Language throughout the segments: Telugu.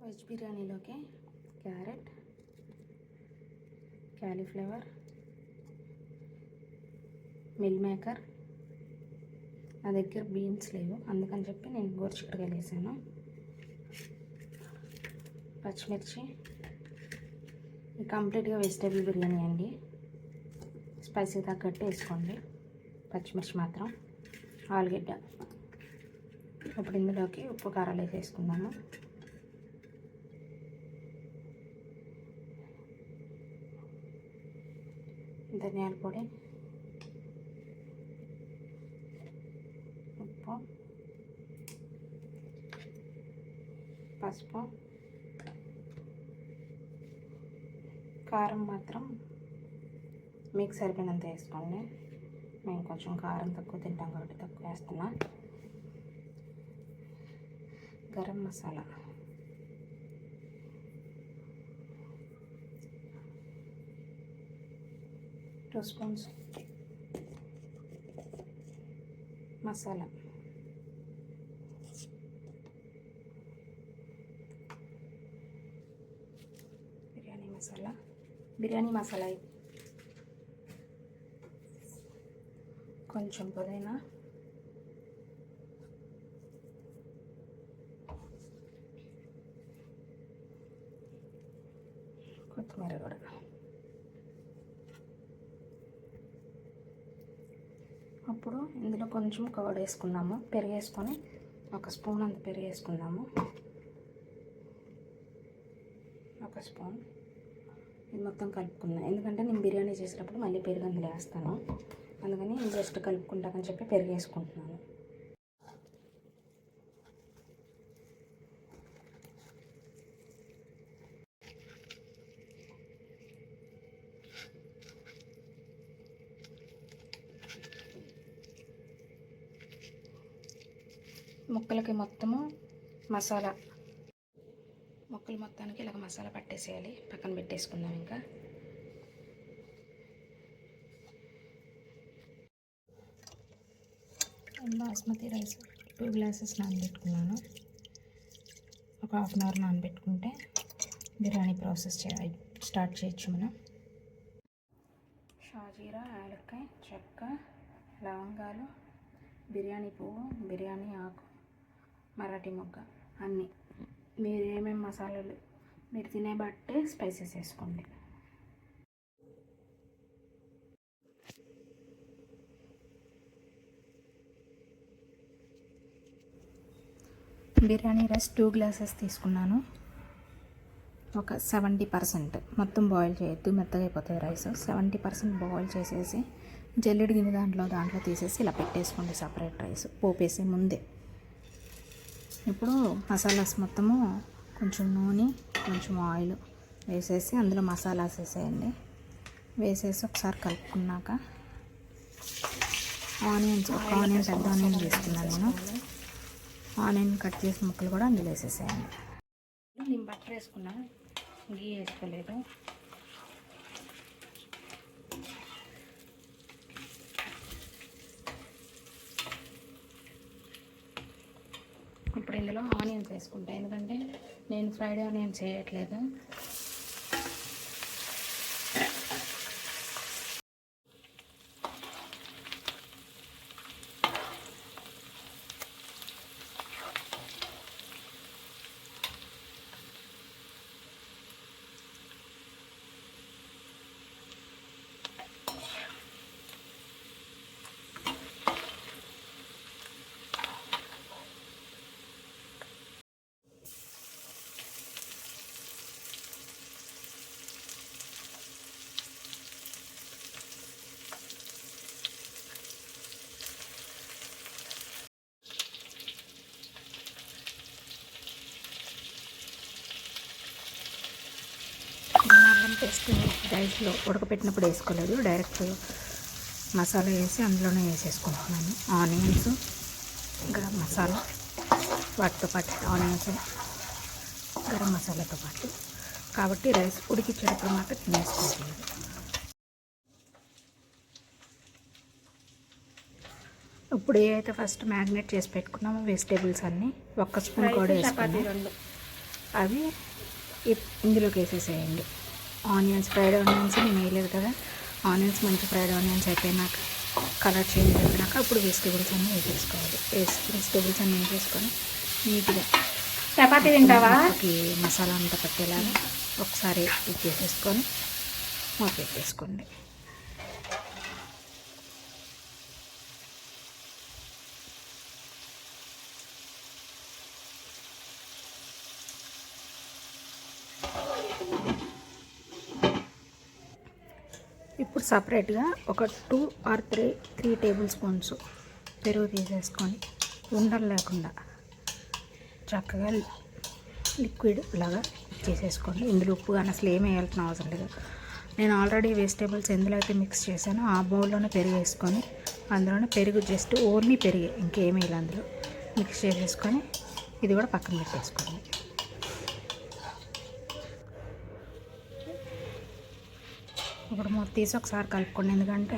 వెజ్ బిర్యానీలోకి క్యారెట్, క్యాలీఫ్లవర్, మిల్ మేకర్, నా దగ్గర బీన్స్ లేవు అందుకని చెప్పి నేను గోరుచిక్కుడుకాయలు వేసాను. పచ్చిమిర్చి, ఇది కంప్లీట్గా వెజిటేబుల్ బిర్యానీ అండి. స్పైసీ తగ్గట్టు వేసుకోండి. పచ్చిమిర్చి మాత్రం, ఆలుగడ్డ. ఇప్పుడు ఇందులోకి ఉప్పు కారాలు వేసేసుకుందాము. ధనియాల పొడి, ఉప్పు, పసుపు, కారం మాత్రం మీకు సరిపోయినంత వేసుకోండి. మేము కొంచెం కారం తక్కువ తింటాం కాబట్టి తక్కువ వేస్తున్నా. గరం మసాలా, టూ స్పూన్స్ మసాలా, బిర్యానీ మసాలా, కొంచెం పుదీనా, కొత్తిమీర కూడా. అప్పుడు ఇందులో కొంచెం కర్డ్ వేసుకుందాము. పెరుగు వేసుకొని ఒక స్పూన్ అంత పెరుగు వేసుకుందాము. ఒక స్పూన్ ఇది మొత్తం కలుపుకుందాం. ఎందుకంటే నేను బిర్యానీ చేసేటప్పుడు మళ్ళీ పెరుగు అందులో వేస్తాను, అందుకని జస్ట్ కలుపుకుంటాకని చెప్పి పెరుగు వేసుకుంటున్నాను. ముక్కలకి మొత్తము మసాలా, ముక్కలు మొత్తానికి ఇలాగ మసాలా పట్టేసేయాలి. పక్కన పెట్టేసుకుందాం. ఇంకా బాస్మతి రైస్ 2 గ్లాసెస్ నానబెట్టుకున్నాను. ఒక హాఫ్ అన్ అవర్ నానబెట్టుకుంటే బిర్యానీ ప్రాసెస్ స్టార్ట్ చేయొచ్చు మనం. షాజీరా, యాలక్కాయ, చెక్క, లవంగాలు, బిర్యానీ పువ్వు, బిర్యానీ ఆకు, మరాఠీ మొగ్గ అన్నీ మీరు ఏమేమి మసాలాలు మీరు తినే బట్టే స్పైసెస్ వేసుకోండి. బిర్యానీ రైస్ 2 గ్లాసెస్ తీసుకున్నాను. ఒక 70% మొత్తం బాయిల్ చేయొద్దు, మెత్తగా అయిపోతుంది రైస్. 70% బాయిల్ చేసేసి జల్లెడ గిన్నె దాంట్లో తీసేసి ఇలా పెట్టేసుకోండి సపరేట్ రైస్ పోపేసే ముందే. ఇప్పుడు మసాలాస్ మొత్తము కొంచెం నూనె, కొంచెం ఆయిల్ వేసేసి అందులో మసాలాస్ వేసేయండి. వేసేసి ఒకసారి కలుపుకున్నాక ఆనియన్స్, ఒక ఆనియన్ పెద్ద ఆనియన్ వేస్తున్నాను నేను. ఆనియన్ కట్ చేసిన ముక్కలు కూడా అందులో వేసేసేయండి. నేను బటర్ వేసుకున్నాను, గీ వేసుకోలేదు. ఇప్పుడు ఇందులో ఆనియన్స్ వేసుకుంటాను, ఎందుకంటే నేను ఫ్రైడ్ ఆనియన్స్ చేయట్లేదు. పేస్ట్ రైస్లో ఉడకపెట్టినప్పుడు వేసుకోలేదు, డైరెక్ట్ మసాలా వేసి అందులోనే వేసేసుకుంటున్నాను. ఆనియన్స్, గరం మసాలా వాటితో పాటు, ఆనియన్స్ గరం మసాలాతో పాటు, కాబట్టి రైస్ ఉడికించేటప్పుడు మాత్రం తినేసుకుంటున్నాను. ఇప్పుడు ఏదైతే ఫస్ట్ మ్యాగ్నేట్ చేసి పెట్టుకున్నామో వెజిటేబుల్స్ అన్నీ 1 స్పూన్ కూడా వేసుకున్నాను. అవి ఇందులోకి వేసేసేయండి. ఆనియన్స్, ఫ్రైడ్ ఆనియన్స్ నేను వేయలేదు కదా, ఆనియన్స్ మంచి ఫ్రైడ్ ఆనియన్స్ అయిపోయినాక కలర్ చేంజ్ అయిపోయినాక అప్పుడు వెజిటేబుల్స్ అన్నీ వేసేసుకోవాలి. వెజిటేబుల్స్ అన్నీ వేసేసుకొని నీట్గా చపాతీ తింటావా మసాలా అంతా పట్టేలాగా ఒకసారి ఇది చేసేసుకొని మూత పెట్టేసుకోండి. ఇప్పుడు సపరేట్గా ఒక 2 or 3 టేబుల్ స్పూన్స్ పెరుగు తీసేసుకొని ఉండలు లేకుండా చక్కగా లిక్విడ్ లాగా చేసేసుకోండి. ఇందులో ఉప్పు కానీ అసలు ఏమి వేయాల్సిన అవసరం లేదు. నేను ఆల్రెడీ వెజిటేబుల్స్ ఎందులో అయితే మిక్స్ చేశానో ఆ బౌల్లోనే పెరుగు వేసుకొని అందులోనే పెరుగు జస్ట్ ఓన్లీ పెరిగే, ఇంకేమీ ఇలా అందులో మిక్స్ చేసేసుకొని ఇది కూడా పక్కన పెట్టేసుకోండి. ఇప్పుడు మూత తీసి ఒకసారి కలుపుకోండి, ఎందుకంటే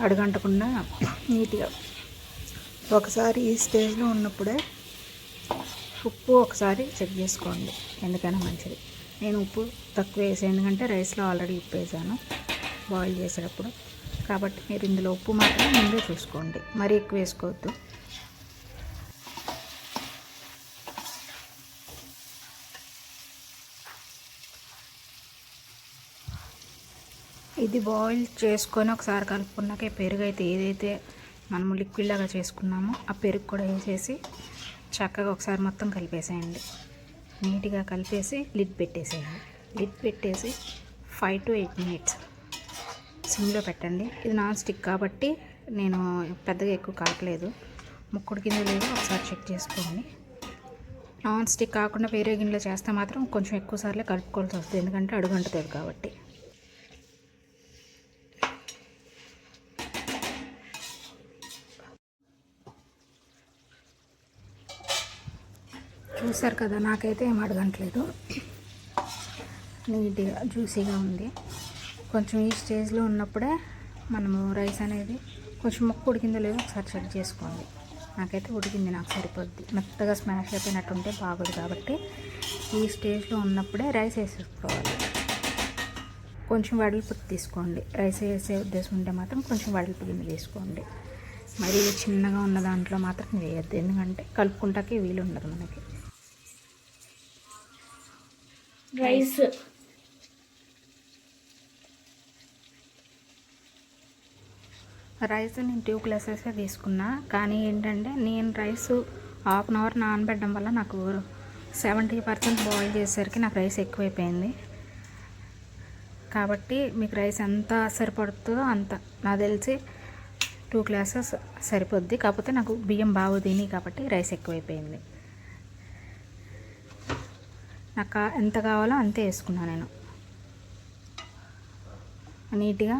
అడుగంటకుండా నీట్గా. ఒకసారి ఈ స్టేజ్లో ఉన్నప్పుడే ఉప్పు ఒకసారి చెక్ చేసుకోండి, ఎందుకైనా మంచిది. నేను ఉప్పు తక్కువ వేసాను, ఎందుకంటే రైస్లో ఆల్రెడీ ఉప్పు వేసాను బాయిల్ చేసేటప్పుడు. కాబట్టి మీరు ఇందులో ఉప్పు మాత్రం ముందే చూసుకోండి, మరీ ఎక్కువ వేసుకోవద్దు. ఇది బాయిల్ చేసుకొని ఒకసారి కలుపుకున్నాక పెరుగు అయితే ఏదైతే మనము లిక్విడ్ లాగా చేసుకున్నామో ఆ పెరుగు కూడా వేసేసి చక్కగా ఒకసారి మొత్తం కలిపేసేయండి. నీట్గా కలిపేసి లిడ్ పెట్టేసేయండి. లిడ్ పెట్టేసి 5 to 8 minutes సిమ్లో పెట్టండి. ఇది నాన్ స్టిక్ కాబట్టి నేను పెద్దగా ఎక్కువ కలపలేదు, ముక్కుడు కింద లేదు ఒకసారి చెక్ చేసుకోండి. నాన్ స్టిక్ కాకుండా వేరే గిన్నెలో చేస్తే మాత్రం కొంచెం ఎక్కువ సార్లే కలుపుకోవాల్సి వస్తుంది, ఎందుకంటే అడుగంటుతుంది కాబట్టి. చూసారు కదా, నాకైతే ఏం అడగట్లేదు, నీట్గా జ్యూసీగా ఉంది. కొంచెం ఈ స్టేజ్లో ఉన్నప్పుడే మనము రైస్ అనేది కొంచెం ముక్క ఉడికిందో లేదో ఒకసారి చెక్ చేసుకోండి. నాకైతే ఉడికింది, నాకు సరిపోద్ది. మెత్తగా స్మాష్ అయిపోయినట్టు ఉంటే బాగోదు, కాబట్టి ఈ స్టేజ్లో ఉన్నప్పుడే రైస్ వేసేసుకోవాలి. కొంచెం వెడల్పు తీసుకోండి, రైస్ వేసే ఉద్దేశం ఉంటే మాత్రం కొంచెం వెడల్పు గిన్నె తీసుకోండి. మరి చిన్నగా ఉన్న దాంట్లో మాత్రం వేయద్దు, ఎందుకంటే కలుపుకుంటాకే వీలు ఉండదు మనకి. రైస్ నేను 2 glasses తీసుకున్నా, కానీ ఏంటంటే నేను రైస్ 1/2 hour నానబెట్టడం వల్ల నాకు 70% బాయిల్ చేసేసరికి నాకు రైస్ ఎక్కువైపోయింది. కాబట్టి మీకు రైస్ ఎంత సరిపడుతుందో అంత, నాకు తెలిసి 2 glasses సరిపోద్ది. కాకపోతే నాకు బియ్యం బాగా తిని కాబట్టి రైస్ ఎక్కువైపోయింది. నాకు ఎంత కావాలో అంతే వేసుకున్నాను నేను. నీట్గా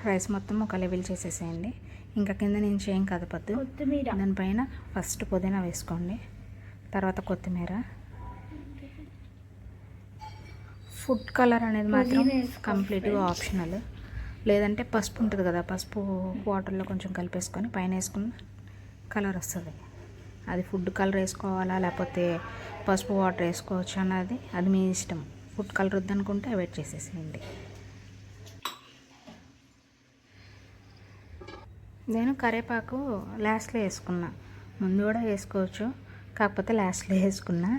రైస్ మొత్తం ఒక లెవెల్ చేసేసేయండి. ఇంకా కింద నుంచి ఏం కదపద్దు. దానిపైన ఫస్ట్ పుదీనా వేసుకోండి, తర్వాత కొత్తిమీర. ఫుడ్ కలర్ అనేది మాత్రం కంప్లీట్గా ఆప్షనల్, లేదంటే పసుపు ఉంటుంది కదా, పసుపు వాటర్లో కొంచెం కలిపేసుకొని పైన వేసుకున్న కలర్ వస్తుంది. అది ఫుడ్ కలర్ వేసుకోవాలా లేకపోతే పసుపు వాటర్ వేసుకోవచ్చు అన్నది అది మీ ఇష్టం. ఫుడ్ కలర్ వద్దనుకుంటే అవాయిడ్ చేసేసేయండి. నేను కరివేపాకు లాస్ట్లో వేసుకున్నా, ముందు కూడా వేసుకోవచ్చు, కాకపోతే లాస్ట్లో వేసుకున్నా.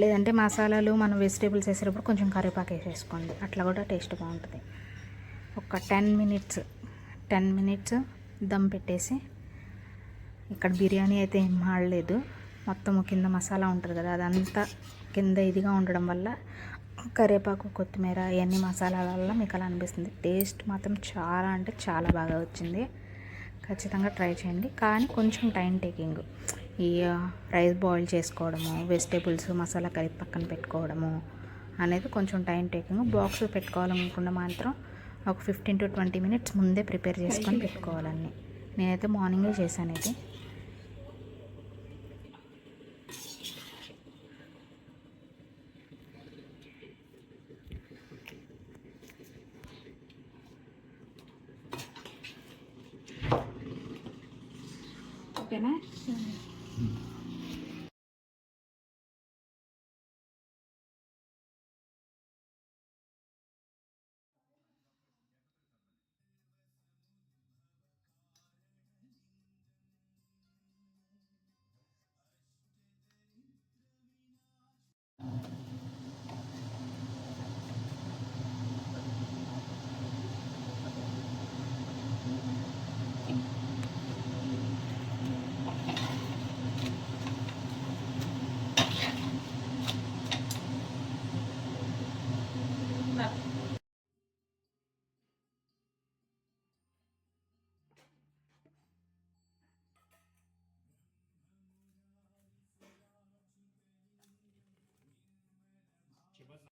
లేదంటే మసాలాలు మనం వెజిటేబుల్స్ వేసేటప్పుడు కొంచెం కరివేపాకు వేసేసుకోండి, అట్లా కూడా టేస్ట్ బాగుంటుంది. ఒక 10 minutes దమ్ పెట్టేసి, ఇక్కడ బిర్యానీ అయితే ఏం మాడలేదు, మొత్తం కింద మసాలా ఉంటుంది కదా అదంతా కింద ఇదిగా ఉండడం వల్ల కరివేపాకు కొత్తిమీర ఇవన్నీ మసాలాల వల్ల మీకు అలా అనిపిస్తుంది. టేస్ట్ మాత్రం చాలా అంటే చాలా బాగా వచ్చింది, ఖచ్చితంగా ట్రై చేయండి. కానీ కొంచెం టైం టేకింగ్. ఈ రైస్ బాయిల్ చేసుకోవడము, వెజిటేబుల్స్ మసాలా కలిపి పక్కన పెట్టుకోవడము అనేది కొంచెం టైం టేకింగ్. బాక్స్ పెట్టుకోవాలనుకుంటే మాత్రం ఒక 15 to 20 minutes ముందే ప్రిపేర్ చేసుకొని పెట్టుకోవాలని. నేనైతే మార్నింగే చేశాను ఇది. ఓకేనా?